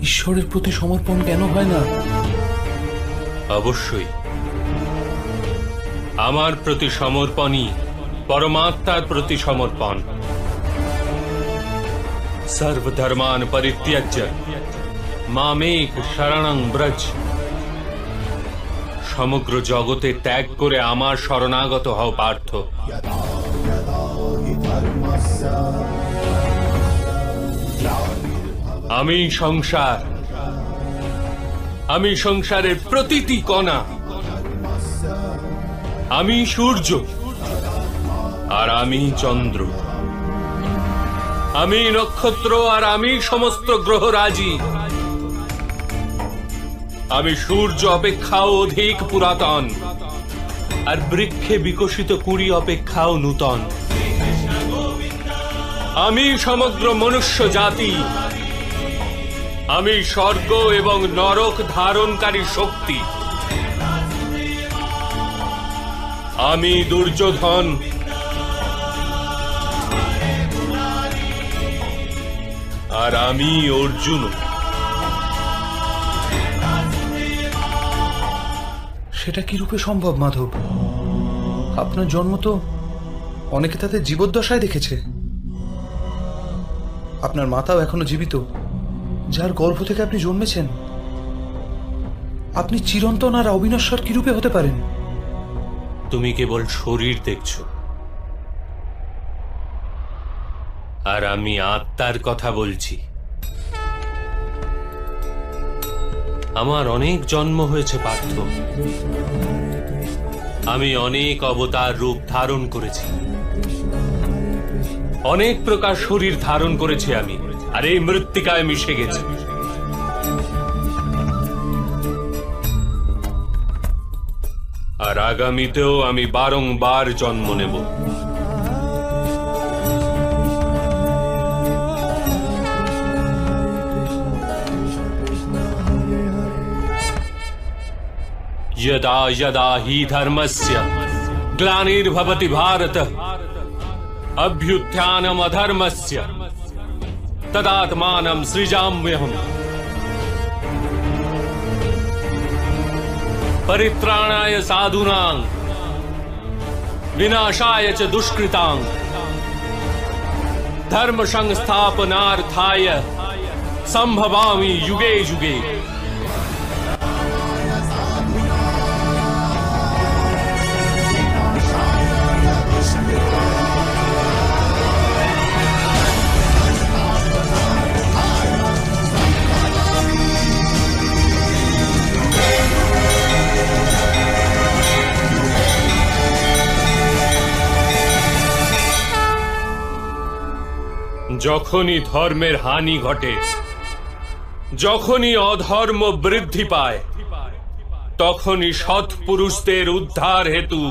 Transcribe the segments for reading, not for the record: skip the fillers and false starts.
ঈশ্বরের প্রতি সমর্পণ কেন হয় না? অবশ্যই আমার প্রতি সমর্পণই পরমাত্মার প্রতি সমর্পণ। সর্বধর্মান পরিত্যাজ্য মামেক শরণং ব্রজ। সমগ্র জগতে ত্যাগ করে আমার শরণাগত হও পার্থ। আমি সংসার, আমি সংসারের প্রতিটি কণা, আমি সূর্য আর আমি চন্দ্র, আমি নক্ষত্র আর আমি সমস্ত গ্রহরাজি। আমি সূর্য অপেক্ষাও অধিক পুরাতন আর বৃক্ষে বিকশিত কুড়ি অপেক্ষাও নূতন। আমি সমগ্র মনুষ্য জাতি, আমি স্বর্গ এবং নরক ধারণকারী শক্তি। আমি দুর্যোধন, আর আমি অর্জুন। সেটা কি রূপে সম্ভব মাধব? আপনার জন্ম তো অনেকে তাদের জীবদ্দশায় দেখেছে। আপনার মাতাও এখনো জীবিত, যার গর্ভ থেকে আপনি জন্মেছেন। আপনি চিরন্তন আর অবিনশ্বর কি রূপে হতে পারেন? তুমি কেবল শরীর দেখছো, আর আমি আত্মার কথা বলছি। আমার অনেক জন্ম হয়েছে পার্থ, আমি অনেক অবতার রূপ ধারণ করেছি, অনেক প্রকার শরীর ধারণ করেছি আমি, আর এই মৃত্তিকায় মিশে গেছি। আর আগামীতেও আমি বারংবার জন্ম নেব। यदा यदा हि धर्मस्य ग्लानिर्भवति भारत अभ्युत्थानम् अधर्मस्य तदात्मानं सृजाम्यहम्। परित्राणाय साधूनां विनाशाय च दुष्कृतां धर्म संस्थापनार्थाय संभवामि युगे युगे। যখনই ধর্মের হানি ঘটে, যখনই অধর্ম বৃদ্ধি পায়, তখনই সৎ পুরুষদের উদ্ধার হেতু,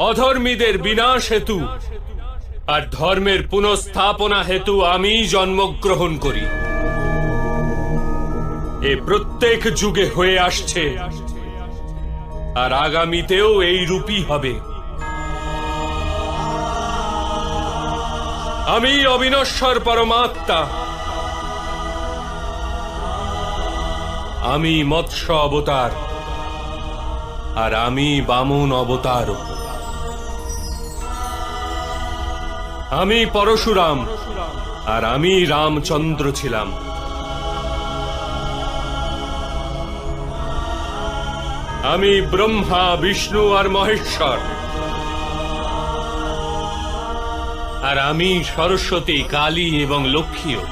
অধর্মীদের বিনাশ হেতু আর ধর্মের পুনঃস্থাপনা হেতু আমি জন্মগ্রহণ করি। এ প্রত্যেক যুগে হয়ে আসছে, আর আগামীতেও এই রূপই হবে। আমি অবিনশ্বর পরমাত্মা, আমি মৎস্য অবতার, আর আমি বামন অবতার। আমি পরশুরাম, আর আমি রামচন্দ্র ছিলাম। আমি ব্রহ্মা, বিষ্ণু আর মহেশ্বর, আর আমি সরস্বতী, কালী এবং লক্ষ্মীও।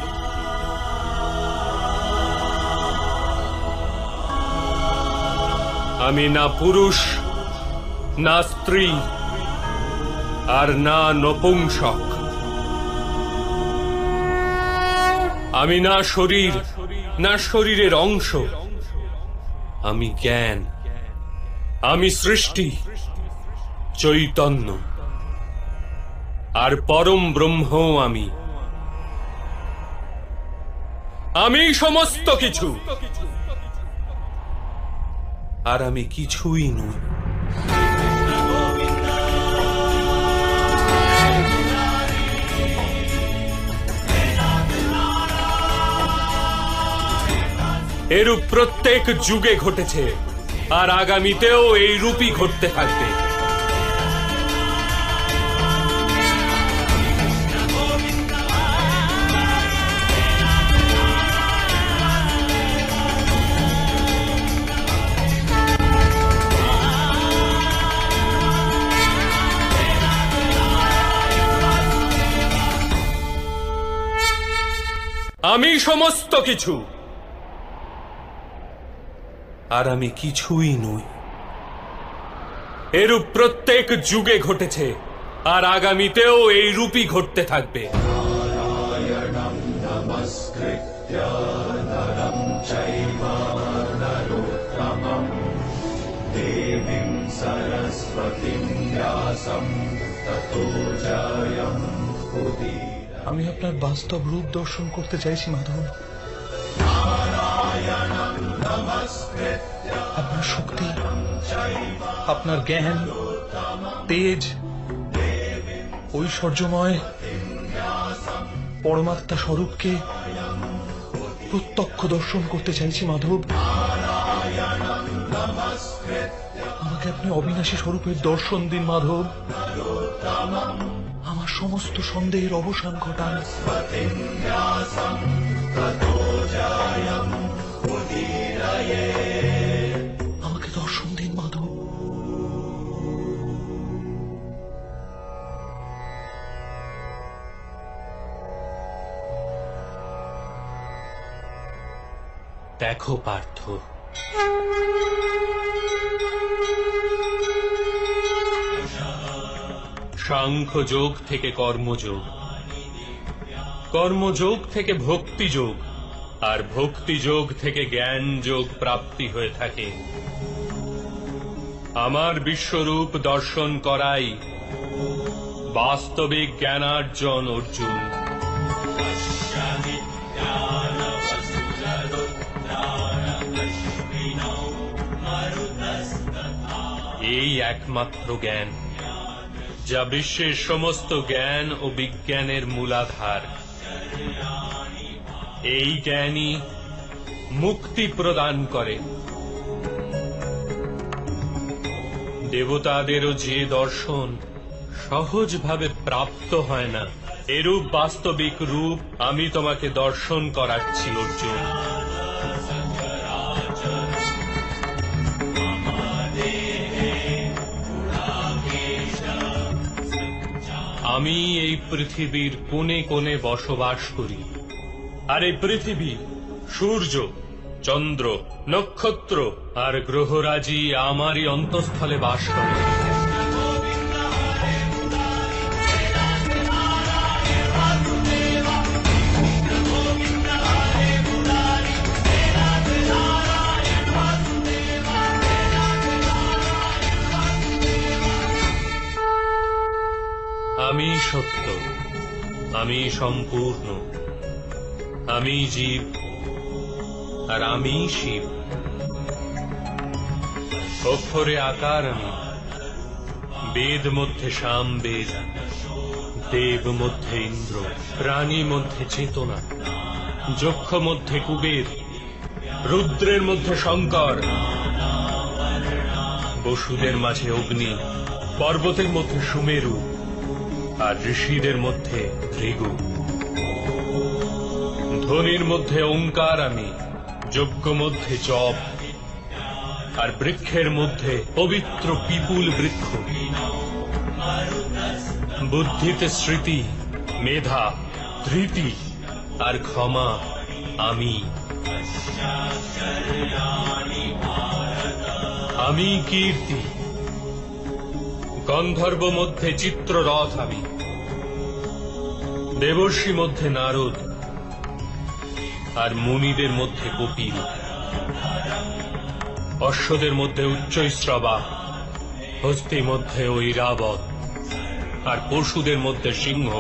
আমি না পুরুষ, না স্ত্রী, আর না নপুংসক। আমি না শরীর, না শরীরের অংশ। আমি জ্ঞান, আমি সৃষ্টি, চৈতন্য, আর পরম ব্রহ্ম। আমি সমস্ত কিছু, আর আমি কিছুই নই। এরূপ প্রত্যেক যুগে ঘটেছে, আর আগামীতেও এই রূপই ঘটতে থাকবে। আমি সমস্ত কিছু, আর আমি কিছুই নই। এরূপ প্রত্যেক যুগে ঘটেছে, আর আগামীতেও এই রূপই ঘটতে থাকবে। আমি আপনার বাস্তব রূপ দর্শন করতে চাইছি মাধব। আপনার শক্তি, আপনার জ্ঞান, তেজ, ঐশ্বর্যময় পরমাত্মা স্বরূপকে প্রত্যক্ষ দর্শন করতে চাইছি মাধব। আমাকে আপনি অবিনাশী স্বরূপের দর্শন দিন মাধব। আমার সমস্ত সন্দেহের অবসান ঘটান। আমাকে দর্শন দিন মাধব। দেখো পার্থ, সাংখ্যযোগ থেকে কর্মযোগ, কর্মযোগ থেকে ভক্তিযোগ, আর ভক্তিযোগ থেকে জ্ঞান যোগ প্রাপ্তি হয়ে থাকে। আমার বিশ্বরূপ দর্শন করাই বাস্তবিক জ্ঞানার্জন অর্জুন। এই একমাত্র জ্ঞান যা বিশ্বের সমস্ত জ্ঞান ও বিজ্ঞানের মূলাধার। এই জ্ঞানই মুক্তি প্রদান করে। দেবতাদেরও যে দর্শন সহজভাবে প্রাপ্ত হয় না, এরূপ বাস্তবিক রূপ আমি তোমাকে দর্শন করাচ্ছি অর্জুন। আমি এই পৃথিবীর কোণে কোণে বসবাস করি, আর এই পৃথিবী সূর্য, চন্দ্র, নক্ষত্র আর গ্রহরাজি আমারই অন্তঃস্থলে বাস করে। আমি সত্য, আমি সম্পূর্ণ, আমি জীব, আর আমি শিব। অক্ষরে আকার আমি, বেদ মধ্যে সাম বেদ, দেব মধ্যে ইন্দ্র, প্রাণী মধ্যে চেতনা, যক্ষ মধ্যে কুবের, রুদ্রের মধ্যে শঙ্কর, বসুদের মাঝে অগ্নি, পর্বতের মধ্যে সুমেরু, আর ঋষিদের মধ্যে ভৃগু। ধ্বনির মধ্যে ওঙ্কার আমি, যজ্ঞ মধ্যে জপ, আর বৃক্ষের মধ্যে পবিত্র পিপুল বৃক্ষ। বুদ্ধিতে স্মৃতি, মেধা, ধৃতি আর ক্ষমা আমি। আমি কীর্তি, গন্ধর্ব মধ্যে চিত্ররথ আমি, দেবর্ষি মধ্যে নারদ, আর মুনিদের মধ্যে কপিল। অশ্বদের মধ্যে উচ্চৈশ্রবা, হস্তি মধ্যে ঐরাবত, আর পশুদের মধ্যে সিংহ,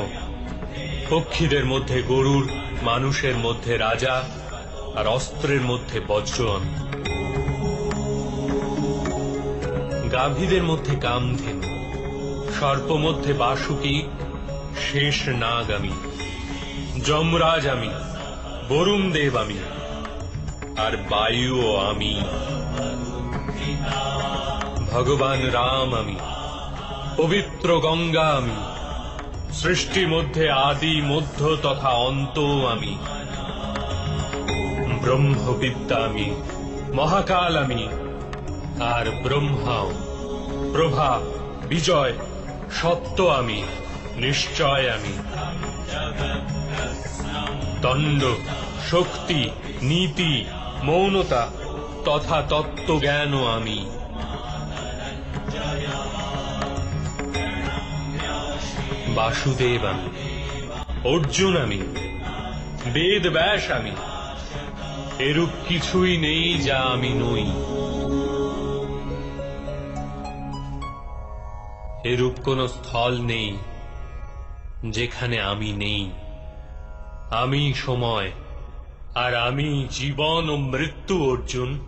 পক্ষীদের মধ্যে গরুড়, মানুষের মধ্যে রাজা, আর অস্ত্রের মধ্যে বজ্রন। গাভীদের মধ্যে কামধেনু, সর্প মধ্যে বাসুকি, শেষ নাগ আমি, যমরাজ আমি, বরুণ দেব আমি, আর বায়ুও আমি। ভগবান রাম আমি, পবিত্র গঙ্গা আমি, সৃষ্টি মধ্যে আদি মধ্য তথা অন্ত আমি। ব্রহ্মবিদ্যা আমি, মহাকাল আমি, আর ব্রহ্মাও। প্রভা, বিজয়, সত্য আমি, নিশ্চয় আমি। দণ্ড, শক্তি, নীতি, মৌনতা তথা তত্ত্বজ্ঞানও আমি। বাসুদেব আমি, অর্জুন আমি, বেদ ব্যাস আমি। এরূপ কিছুই নেই যা আমি নই। এরূপ কোন স্থল নেই যেখানে আমি নেই। আমি সময়, আর আমি জীবন ও মৃত্যু। অর্জুন,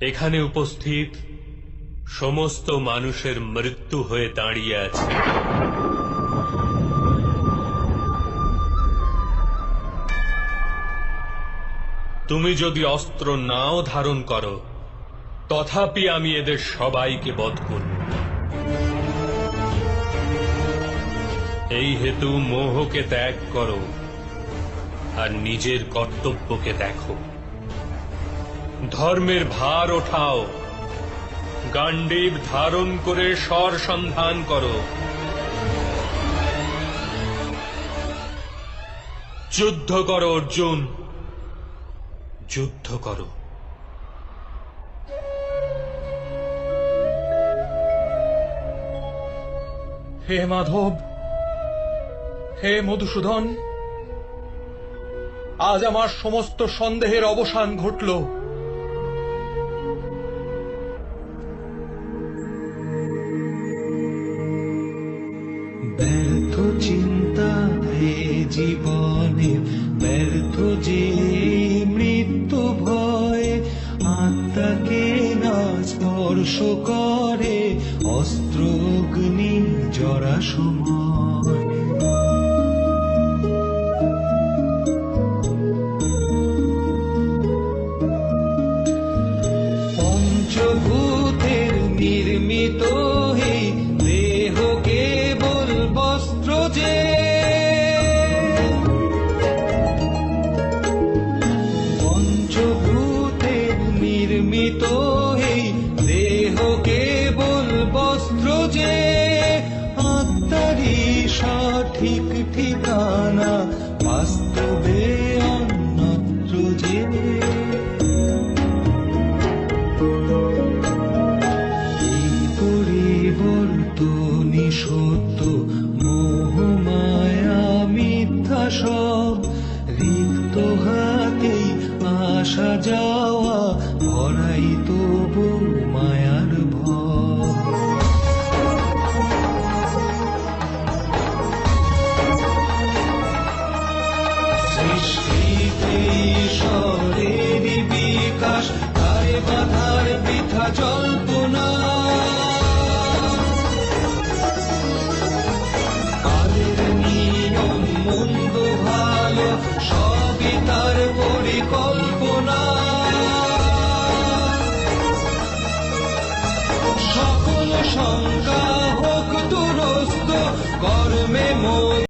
এখানে উপস্থিত সমস্ত মানুষের মৃত্যু হয়ে দাঁড়িয়ে আছে। তুমি যদি অস্ত্র নাও ধারণ করো, তথাপি আমি এদের সবাইকে বধ করব। এই হেতু মোহকে ত্যাগ করো আর নিজের কর্তব্যকে দেখো। ধর্মের ভার ওঠাও, গাণ্ডীব ধারণ করে স্বর সন্ধান করো। যুদ্ধ করো অর্জুন, যুদ্ধ করো। হে মাধব, হে মধুসূদন, আজ আমার সমস্ত সন্দেহের অবসান ঘটল। ব্যর্থ চিন্তা হে জীবনে, ব্যর্থ যে মৃত্যু ভয়, আত্মাকে না স্পর্শ করে অস্ত্র অগ্নি জরা সময়। পঞ্চভূতের নির্মিত হে দেহ কেবল বস্ত্র যে, পঞ্চভূতের নির্মিত হে দেহ কেবল বস্ত্র যে, আত্মারই সঠিক ঠিকানা বাস্তবে অন্যত্র যে। পরিবর্তনী সত্য, মোহমায়া মিথ্যা সব, রিক্ত হাতেই আসা যাওয়া, ভরাই তবু মায়ার ভয়। সৃষ্টিতে ঈশ্বরের বিকাশ, তাই বাধার বৃথা জল্পনা। কালের নিয়ম মন্দ ভালো সবই তার পরিকল্পনা। সকল সংজ্ঞা হোক দুরস্ত, কর্মে